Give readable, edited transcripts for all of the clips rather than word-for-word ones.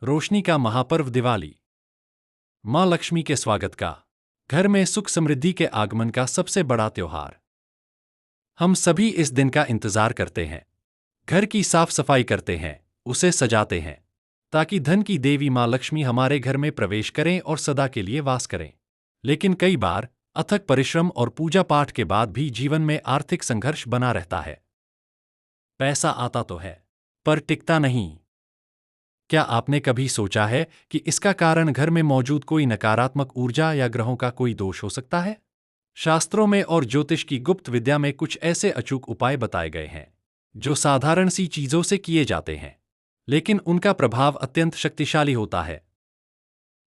रोशनी का महापर्व दिवाली। मां लक्ष्मी के स्वागत का, घर में सुख समृद्धि के आगमन का सबसे बड़ा त्योहार। हम सभी इस दिन का इंतजार करते हैं। घर की साफ सफाई करते हैं, उसे सजाते हैं, ताकि धन की देवी मां लक्ष्मी हमारे घर में प्रवेश करें और सदा के लिए वास करें। लेकिन कई बार अथक परिश्रम और पूजा पाठ के बाद भी जीवन में आर्थिक संघर्ष बना रहता है। पैसा आता तो है, पर टिकता नहीं। क्या आपने कभी सोचा है कि इसका कारण घर में मौजूद कोई नकारात्मक ऊर्जा या ग्रहों का कोई दोष हो सकता है? शास्त्रों में और ज्योतिष की गुप्त विद्या में कुछ ऐसे अचूक उपाय बताए गए हैं, जो साधारण सी चीजों से किए जाते हैं, लेकिन उनका प्रभाव अत्यंत शक्तिशाली होता है।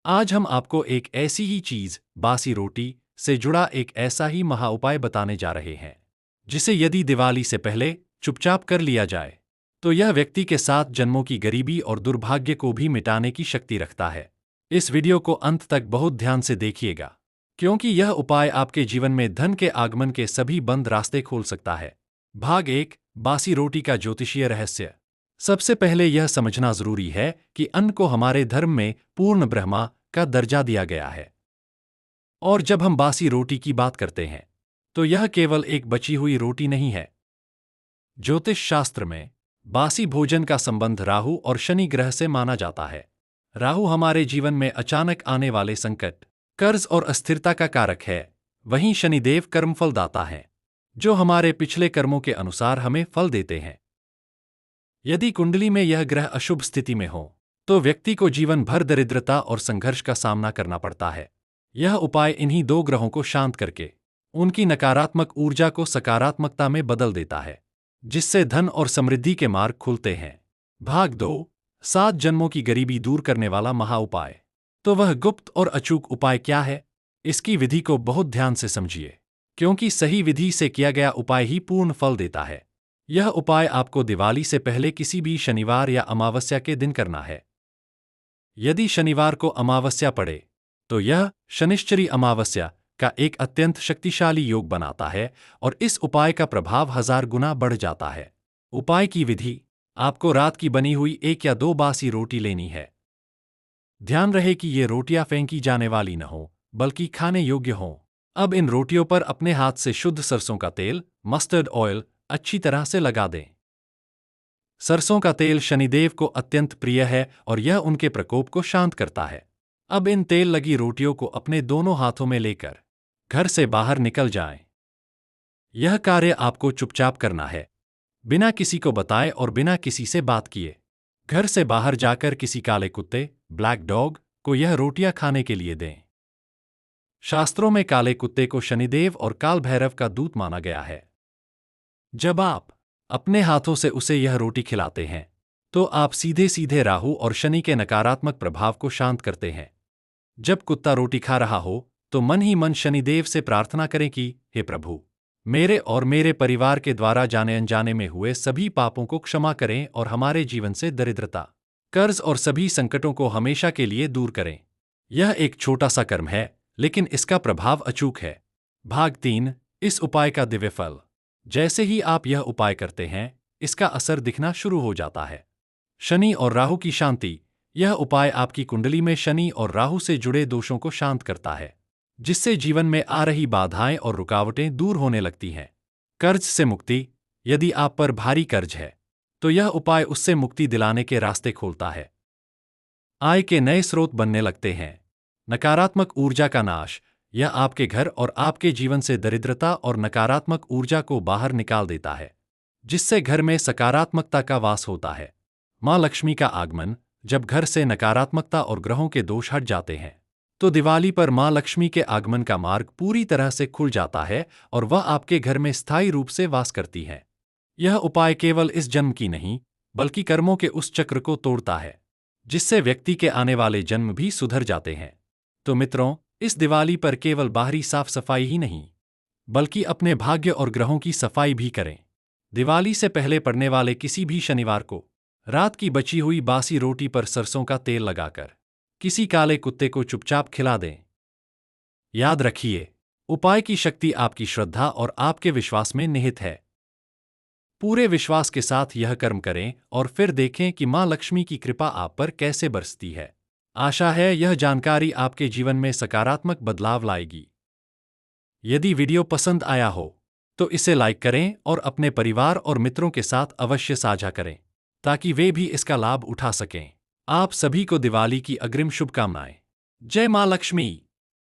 आज हम आपको एक ऐसी ही चीज, बासी रोटी, से जुड़ा एक ऐसा ही महा उपाय बताने जा रहे हैं, जिसे यदि दिवाली से पहले चुपचाप कर लिया जाए, तो यह व्यक्ति के 7 जन्मों की गरीबी और दुर्भाग्य को भी मिटाने की शक्ति रखता है। इस वीडियो को अंत तक बहुत ध्यान से देखिएगा, क्योंकि यह उपाय आपके जीवन में धन के आगमन के सभी बंद रास्ते खोल सकता है। भाग 1, बासी रोटी का ज्योतिषीय रहस्य। सबसे पहले यह समझना जरूरी है कि अन्न को हमारे धर्म में पूर्ण ब्रह्मा का दर्जा दिया गया है। और जब हम बासी रोटी की बात करते हैं, तो यह केवल एक बची हुई रोटी नहीं है। ज्योतिष शास्त्र में बासी भोजन का संबंध राहु और शनि ग्रह से माना जाता है। राहु हमारे जीवन में अचानक आने वाले संकट, कर्ज और अस्थिरता का कारक है। वहीं शनिदेव कर्मफलदाता हैं, जो हमारे पिछले कर्मों के अनुसार हमें फल देते हैं। यदि कुंडली में यह ग्रह अशुभ स्थिति में हो, तो व्यक्ति को जीवन भर दरिद्रता और संघर्ष का सामना करना पड़ता है। यह उपाय इन्हीं 2 ग्रहों को शांत करके उनकी नकारात्मक ऊर्जा को सकारात्मकता में बदल देता है, जिससे धन और समृद्धि के मार्ग खुलते हैं। भाग 2, 7 जन्मों की गरीबी दूर करने वाला महा उपाय। तो वह गुप्त और अचूक उपाय क्या है? इसकी विधि को बहुत ध्यान से समझिए, क्योंकि सही विधि से किया गया उपाय ही पूर्ण फल देता है। यह उपाय आपको दिवाली से पहले किसी भी शनिवार या अमावस्या के दिन करना है। यदि शनिवार को अमावस्या पड़े, तो यह शनिश्चरी अमावस्या का एक अत्यंत शक्तिशाली योग बनाता है और इस उपाय का प्रभाव 1000 गुना बढ़ जाता है। उपाय की विधि: आपको रात की बनी हुई 1 या 2 बासी रोटी लेनी है। ध्यान रहे कि ये रोटियां फेंकी जाने वाली न हो, बल्कि खाने योग्य हों। अब इन रोटियों पर अपने हाथ से शुद्ध सरसों का तेल, मस्टर्ड ऑयल, अच्छी तरह से लगा दें। सरसों का तेल शनिदेव को अत्यंत प्रिय है और यह उनके प्रकोप को शांत करता है। अब इन तेल लगी रोटियों को अपने दोनों हाथों में लेकर घर से बाहर निकल जाएं। यह कार्य आपको चुपचाप करना है, बिना किसी को बताए और बिना किसी से बात किए। घर से बाहर जाकर किसी काले कुत्ते, ब्लैक डॉग, को यह रोटियां खाने के लिए दें। शास्त्रों में काले कुत्ते को शनिदेव और काल भैरव का दूत माना गया है। जब आप अपने हाथों से उसे यह रोटी खिलाते हैं, तो आप सीधे सीधे राहु और शनि के नकारात्मक प्रभाव को शांत करते हैं। जब कुत्ता रोटी खा रहा हो, तो मन ही मन शनिदेव से प्रार्थना करें कि हे प्रभु, मेरे और मेरे परिवार के द्वारा जाने अनजाने में हुए सभी पापों को क्षमा करें और हमारे जीवन से दरिद्रता, कर्ज और सभी संकटों को हमेशा के लिए दूर करें। यह एक छोटा सा कर्म है, लेकिन इसका प्रभाव अचूक है। भाग 3, इस उपाय का दिव्य फल। जैसे ही आप यह उपाय करते हैं, इसका असर दिखना शुरू हो जाता है। शनि और राहु की शांति। यह उपाय आपकी कुंडली में शनि और राहु से जुड़े दोषों को शांत करता है, जिससे जीवन में आ रही बाधाएं और रुकावटें दूर होने लगती हैं। कर्ज से मुक्ति। यदि आप पर भारी कर्ज है, तो यह उपाय उससे मुक्ति दिलाने के रास्ते खोलता है। आय के नए स्रोत बनने लगते हैं। नकारात्मक ऊर्जा का नाश। यह आपके घर और आपके जीवन से दरिद्रता और नकारात्मक ऊर्जा को बाहर निकाल देता है, जिससे घर में सकारात्मकता का वास होता है। मां लक्ष्मी का आगमन। जब घर से नकारात्मकता और ग्रहों के दोष हट जाते हैं, तो दिवाली पर मां लक्ष्मी के आगमन का मार्ग पूरी तरह से खुल जाता है और वह आपके घर में स्थायी रूप से वास करती है। यह उपाय केवल इस जन्म की नहीं, बल्कि कर्मों के उस चक्र को तोड़ता है, जिससे व्यक्ति के आने वाले जन्म भी सुधर जाते हैं। तो मित्रों, इस दिवाली पर केवल बाहरी साफ सफाई ही नहीं, बल्कि अपने भाग्य और ग्रहों की सफाई भी करें। दिवाली से पहले पड़ने वाले किसी भी शनिवार को रात की बची हुई बासी रोटी पर सरसों का तेल लगाकर किसी काले कुत्ते को चुपचाप खिला दें। याद रखिए, उपाय की शक्ति आपकी श्रद्धा और आपके विश्वास में निहित है। पूरे विश्वास के साथ यह कर्म करें और फिर देखें कि माँ लक्ष्मी की कृपा आप पर कैसे बरसती है। आशा है यह जानकारी आपके जीवन में सकारात्मक बदलाव लाएगी। यदि वीडियो पसंद आया हो तो इसे लाइक करें और अपने परिवार और मित्रों के साथ अवश्य साझा करें ताकि वे भी इसका लाभ उठा सकें। आप सभी को दिवाली की अग्रिम शुभकामनाएं। जय माँ लक्ष्मी।